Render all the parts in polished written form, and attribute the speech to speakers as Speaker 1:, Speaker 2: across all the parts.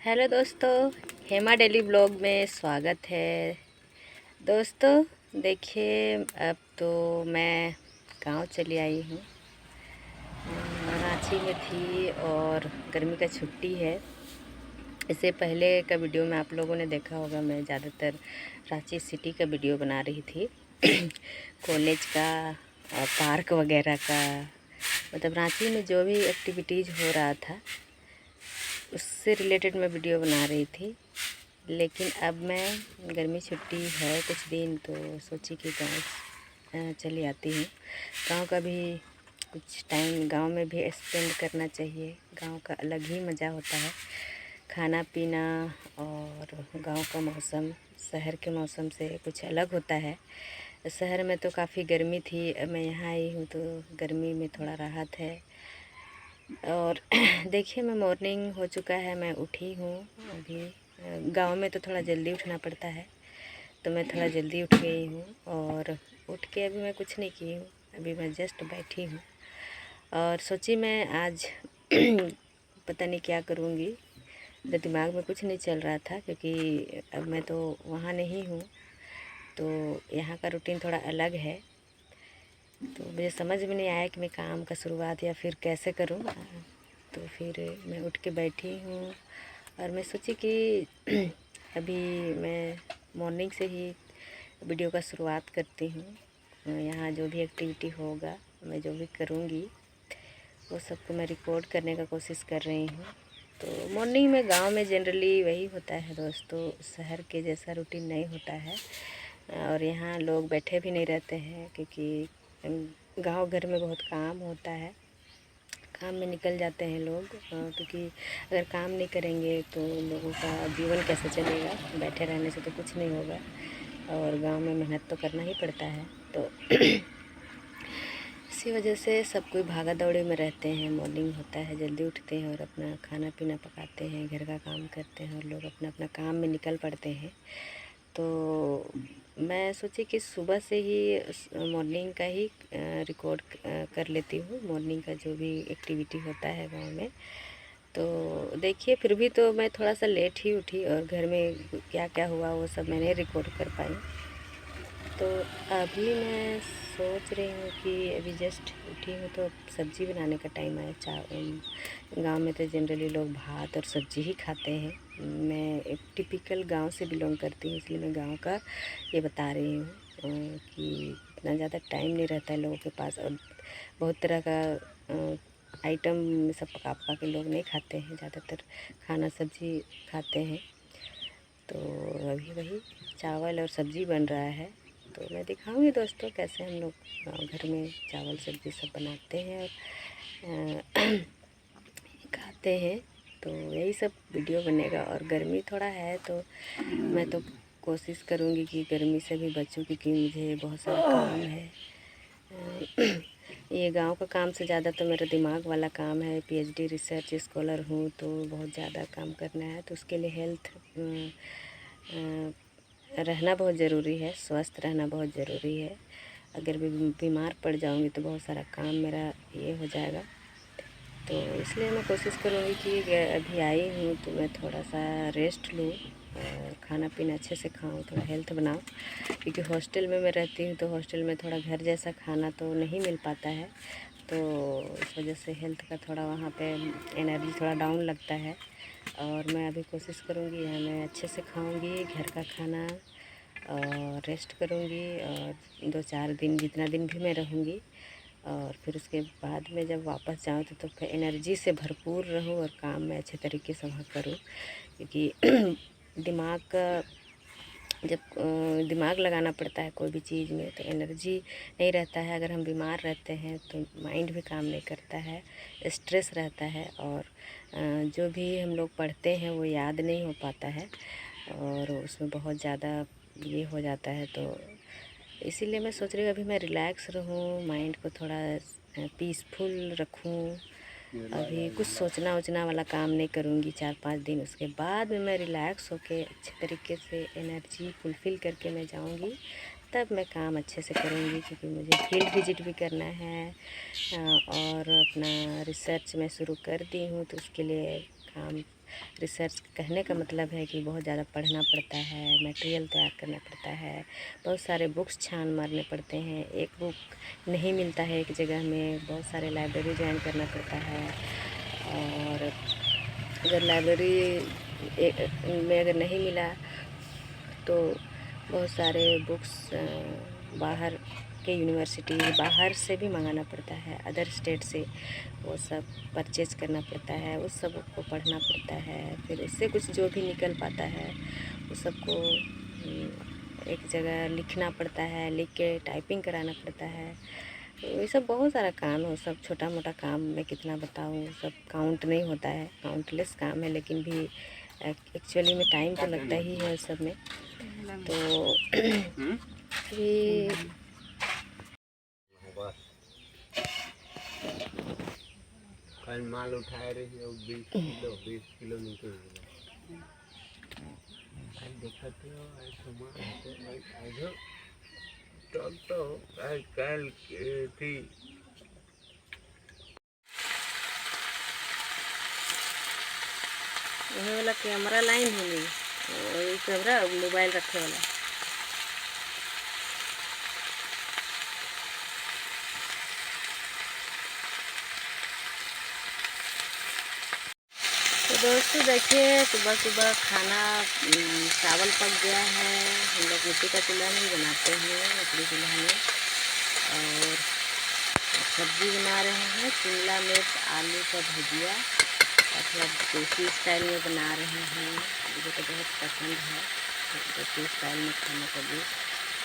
Speaker 1: Hello दोस्तों, Hema daily blog में स्वागत है। दोस्तों देखिए, अब तो मैं गांव चली आई हूँ। रांची में थी और गर्मी का छुट्टी है। इससे पहले का वीडियो में आप लोगों ने देखा होगा, मैं ज़्यादातर रांची सिटी का वीडियो बना रही थी। कॉलेज का, पार्क वगैरह का, मतलब रांची में जो भी एक्टिविटीज़ हो रहा था उससे रिलेटेड मैं वीडियो बना रही थी। लेकिन अब मैं गर्मी छुट्टी है कुछ दिन, तो सोची कि गाँव चली आती हूँ। गांव का भी कुछ टाइम गांव में भी स्पेंड करना चाहिए। गांव का अलग ही मज़ा होता है, खाना पीना और गांव का मौसम शहर के मौसम से कुछ अलग होता है। शहर में तो काफ़ी गर्मी थी, अब मैं यहाँ आई हूँ तो गर्मी में थोड़ा राहत है। और देखिए, मैं मॉर्निंग हो चुका है, मैं उठी हूँ अभी। गांव में तो थोड़ा जल्दी उठना पड़ता है, तो मैं थोड़ा जल्दी उठ गई हूँ। और उठ के अभी मैं कुछ नहीं की हूँ, अभी मैं जस्ट बैठी हूँ और सोची मैं आज पता नहीं क्या करूँगी। मेरे दिमाग में कुछ नहीं चल रहा था, क्योंकि अब मैं तो वहाँ नहीं हूँ, तो यहाँ का रूटीन थोड़ा अलग है। तो मुझे समझ में नहीं आया कि मैं काम का शुरुआत या फिर कैसे करूं। तो फिर मैं उठ के बैठी हूँ और मैं सोची कि अभी मैं मॉर्निंग से ही वीडियो का शुरुआत करती हूँ। यहाँ जो भी एक्टिविटी होगा, मैं जो भी करूँगी वो सबको मैं रिकॉर्ड करने का कोशिश कर रही हूँ। तो मॉर्निंग में गांव में जनरली वही होता है दोस्तों, शहर के जैसा रूटीन नहीं होता है। और यहाँ लोग बैठे भी नहीं रहते हैं, क्योंकि गांव घर में बहुत काम होता है, काम में निकल जाते हैं लोग। क्योंकि अगर काम नहीं करेंगे तो लोगों का जीवन कैसे चलेगा, बैठे रहने से तो कुछ नहीं होगा। और गांव में मेहनत तो करना ही पड़ता है। तो इसी वजह से सब कोई भागा दौड़ी में रहते हैं। मॉर्निंग होता है, जल्दी उठते हैं और अपना खाना पीना पकाते हैं, घर का काम करते हैं और लोग अपना अपना काम में निकल पड़ते हैं। तो मैं सोची कि सुबह से ही मॉर्निंग का ही रिकॉर्ड कर लेती हूँ, मॉर्निंग का जो भी एक्टिविटी होता है गांव में। तो देखिए, फिर भी तो मैं थोड़ा सा लेट ही उठी और घर में क्या क्या हुआ वो सब मैंने रिकॉर्ड कर पाई। तो अभी मैं सोच रही हूँ कि अभी जस्ट उठी हूँ तो सब्ज़ी बनाने का टाइम आया। गांव में तो जनरली लोग भात और सब्ज़ी ही खाते हैं। मैं एक टिपिकल गांव से बिलोंग करती हूँ, इसलिए मैं गांव का ये बता रही हूँ कि इतना ज़्यादा टाइम नहीं रहता है लोगों के पास, और बहुत तरह का आइटम सब पका पका के लोग नहीं खाते हैं, ज़्यादातर खाना सब्ज़ी खाते हैं। तो अभी वही चावल और सब्ज़ी बन रहा है, तो मैं दिखाऊंगी दोस्तों कैसे हम लोग घर में चावल सब्ज़ी सब बनाते हैं और खाते हैं। तो यही सब वीडियो बनेगा। और गर्मी थोड़ा है तो मैं तो कोशिश करूँगी कि गर्मी से भी बचूँ, क्योंकि मुझे बहुत सारा काम है। ये गांव का काम से ज़्यादा तो मेरा दिमाग वाला काम है। पीएचडी रिसर्च स्कॉलर हूँ, तो बहुत ज़्यादा काम करना है, तो उसके लिए हेल्थ रहना बहुत ज़रूरी है, स्वस्थ रहना बहुत ज़रूरी है। अगर भी बीमार पड़ जाऊंगी तो बहुत सारा काम मेरा ये हो जाएगा। तो इसलिए मैं कोशिश करूँगी कि अभी आई हूँ तो मैं थोड़ा सा रेस्ट लूँ और खाना पीना अच्छे से खाऊँ, थोड़ा हेल्थ बनाऊँ। क्योंकि हॉस्टल में मैं रहती हूँ, तो हॉस्टल में थोड़ा घर जैसा खाना तो नहीं मिल पाता है, तो इस वजह से हेल्थ का थोड़ा वहाँ पे एनर्जी थोड़ा डाउन लगता है। और मैं अभी कोशिश करूँगी यहाँ मैं अच्छे से खाऊँगी घर का खाना और रेस्ट करूँगी। और 2-4 दिन, जितना दिन भी मैं रहूँगी, और फिर उसके बाद में जब वापस जाऊँ तो फिर एनर्जी से भरपूर रहूँ और काम मैं अच्छे तरीके से वहाँ करूँ। क्योंकि दिमाग का जब दिमाग लगाना पड़ता है कोई भी चीज़ में, तो एनर्जी नहीं रहता है। अगर हम बीमार रहते हैं तो माइंड भी काम नहीं करता है, स्ट्रेस रहता है, और जो भी हम लोग पढ़ते हैं वो याद नहीं हो पाता है, और उसमें बहुत ज़्यादा ये हो जाता है। तो इसीलिए मैं सोच रही हूँ अभी मैं रिलैक्स रहूँ, माइंड को थोड़ा पीसफुल रखूँ। अभी कुछ सोचना वोचना वाला काम नहीं करूँगी 4-5 दिन, उसके बाद में मैं रिलैक्स होके अच्छे तरीके से एनर्जी फुलफ़िल करके मैं जाऊँगी, तब मैं काम अच्छे से करूँगी। क्योंकि मुझे फील्ड विज़िट भी करना है और अपना रिसर्च मैं शुरू कर दी हूँ, तो उसके लिए काम रिसर्च कहने का मतलब है कि बहुत ज़्यादा पढ़ना पड़ता है, मटेरियल तैयार करना पड़ता है, बहुत सारे बुक्स छान मारने पड़ते हैं। एक बुक नहीं मिलता है एक जगह में, बहुत सारे लाइब्रेरी ज्वाइन करना पड़ता है। और अगर लाइब्रेरी में अगर नहीं मिला तो बहुत सारे बुक्स बाहर के यूनिवर्सिटी बाहर से भी मंगाना पड़ता है, अदर स्टेट से वो सब परचेज़ करना पड़ता है, उस सब को पढ़ना पड़ता है। फिर उससे कुछ जो भी निकल पाता है उस सब को एक जगह लिखना पड़ता है, लिख के टाइपिंग कराना पड़ता है। तो ये सब बहुत सारा काम है, वो सब छोटा मोटा काम मैं कितना बताऊँ, सब काउंट नहीं होता है, काउंटलेस काम है। लेकिन भी एक्चुअली में टाइम तो लगता ही है उस सब में। तो अभी
Speaker 2: कल माल उठाए रही 20 किलो निकल देखते हो कल थी।
Speaker 1: ये वाला कैमरा लाइन है नहीं, वही कैमरा मोबाइल रखे वाला। तो दोस्तों देखिए, सुबह सुबह खाना चावल पक गया है। हम लोग मिट्टी का चूल्हा में बनाते हैं, लकड़ी चूल्हा में। और सब्जी बना रहे हैं, शिमला मिर्च आलू का भुजिया, और थोड़ा देसी स्टाइल में बना रहे हैं। मुझे तो बहुत पसंद है देसी स्टाइल में खाना। कभी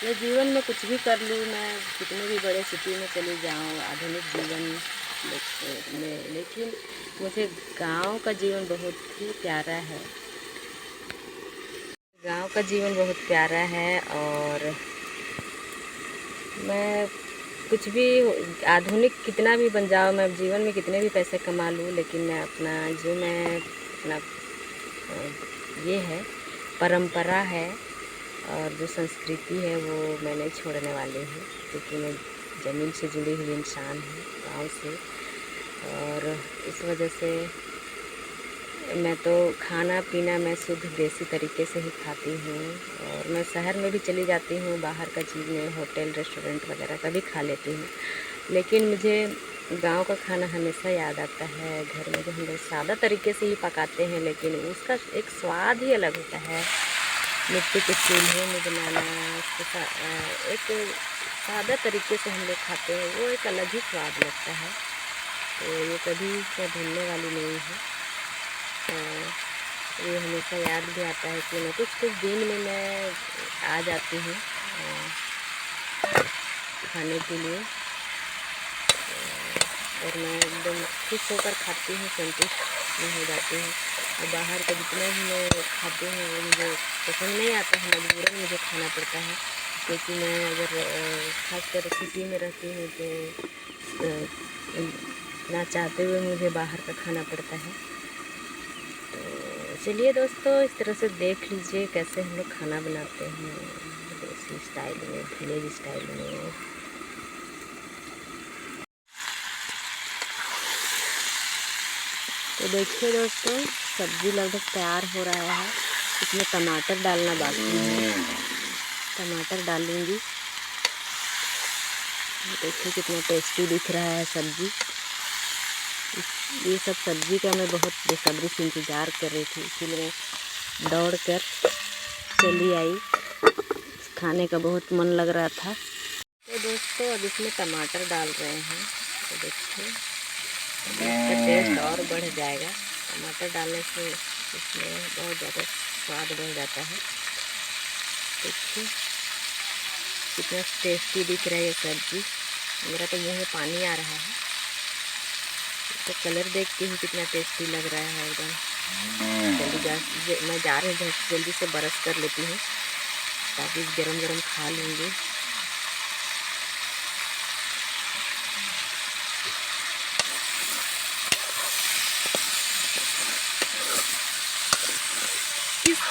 Speaker 1: मैं जीवन में कुछ भी कर लूँ, मैं कितने भी बड़े सिटी में चली जाऊँ, आधुनिक जीवन में, लेकिन मुझे गांव का जीवन बहुत ही प्यारा है। गांव का जीवन बहुत प्यारा है। और मैं कुछ भी आधुनिक कितना भी बन जाऊँ, मैं जीवन में कितने भी पैसे कमा लूँ, लेकिन मैं अपना जो मैं अपना ये है परंपरा है और जो संस्कृति है वो मैं नहीं छोड़ने वाली हूँ, क्योंकि मैं ज़मीन से जुड़ी हुई इंसान हूँ, गांव से। और इस वजह से मैं तो खाना पीना मैं शुद्ध देसी तरीके से ही खाती हूँ। और मैं शहर में भी चली जाती हूँ, बाहर का चीज़ में होटल रेस्टोरेंट वगैरह का भी खा लेती हूँ, लेकिन मुझे गांव का खाना हमेशा याद आता है। घर में जो हम लोग सादा तरीके से ही पकाते हैं, लेकिन उसका एक स्वाद ही अलग होता है। मिट्टी के चूल्हे में बनाना, उसके एक सादा तरीके से हम लोग खाते हैं, वो एक अलग ही स्वाद लगता है। तो ये कभी क्या भूलने वाली नहीं है। ये हमेशा याद भी आता है कि मैं कुछ दिन में मैं आ जाती हूँ खाने के लिए, और मैं एकदम खुश होकर खाती हूँ, संतुष्ट हो जाती हूँ। और बाहर का जितना भी मैं खाती हूँ वो मुझे पसंद नहीं आता है, मजबूरन मुझे खाना पड़ता है, क्योंकि मैं अगर खासकर सिटी में रहती हूँ तो ना चाहते हुए मुझे बाहर का खाना पड़ता है। तो चलिए दोस्तों, इस तरह से देख लीजिए कैसे हम लोग खाना बनाते हैं देसी स्टाइल में, विलेज स्टाइल में। तो देखिए दोस्तों, सब्ज़ी लगभग तैयार हो रहा है। इसमें टमाटर डालना बाकी है, टमाटर डालूंगी। देखिए कितना टेस्टी दिख रहा है सब्ज़ी। ये सब सब्ज़ी का मैं बहुत बेसब्री से इंतज़ार कर रही थी, इसीलिए मैं दौड़ कर चली आई, खाने का बहुत मन लग रहा था। तो दोस्तों अब इसमें टमाटर डाल रहे हैं, तो देखिए इसका टेस्ट और बढ़ जाएगा। टमाटर डालने से इसमें बहुत ज़्यादा स्वाद बढ़ जाता है। देखिए कितना टेस्टी दिख रहा है ये सब्ज़ी, मेरा तो मुँह में पानी आ रहा है। इसका कलर देख के ही कितना टेस्टी लग रहा है एकदम। मैं जा रही हूँ, जल्दी से ब्रश कर लेती हूँ ताकि गरम गरम खा लूँगी।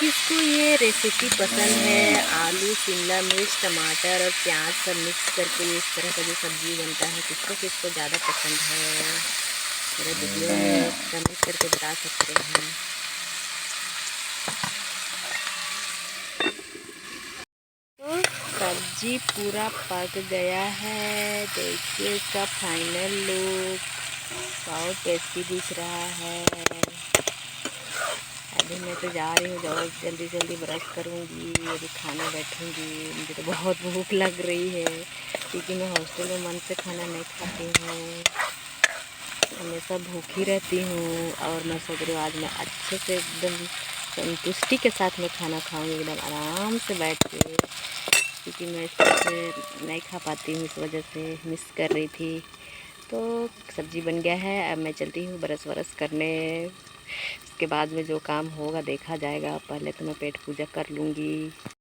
Speaker 1: किसको ये रेसिपी पसंद है, आलू शिमला मिर्च टमाटर और प्याज सब मिक्स करके इस तरह का जो सब्ज़ी बनता है, किसको ज़्यादा पसंद है, मेरे वीडियो में कमेंट करके बता सकते हैं। तो सब्जी पूरा पक गया है, देखिए इसका फाइनल लुक बहुत टेस्टी दिख रहा है। अभी मैं तो जा रही हूँ, बहुत जल्दी जल्दी ब्रश करूँगी, अभी खाने बैठूँगी। मुझे तो बहुत भूख लग रही है क्योंकि मैं हॉस्टल में मन से खाना नहीं खाती हूँ, हमेशा भूखी रहती हूँ। और मैं सोच रही हूँ आज मैं अच्छे से एकदम संतुष्टि के साथ में खाना खाऊंगी, एकदम आराम से बैठ के, क्योंकि मैं इस तरह से नहीं खा पाती हूँ, इस वजह से मिस कर रही थी। तो सब्ज़ी बन गया है, अब मैं चलती हूँ ब्रश वरश करने। उसके बाद में जो काम होगा देखा जाएगा, पहले तो मैं पेट पूजा कर लूँगी।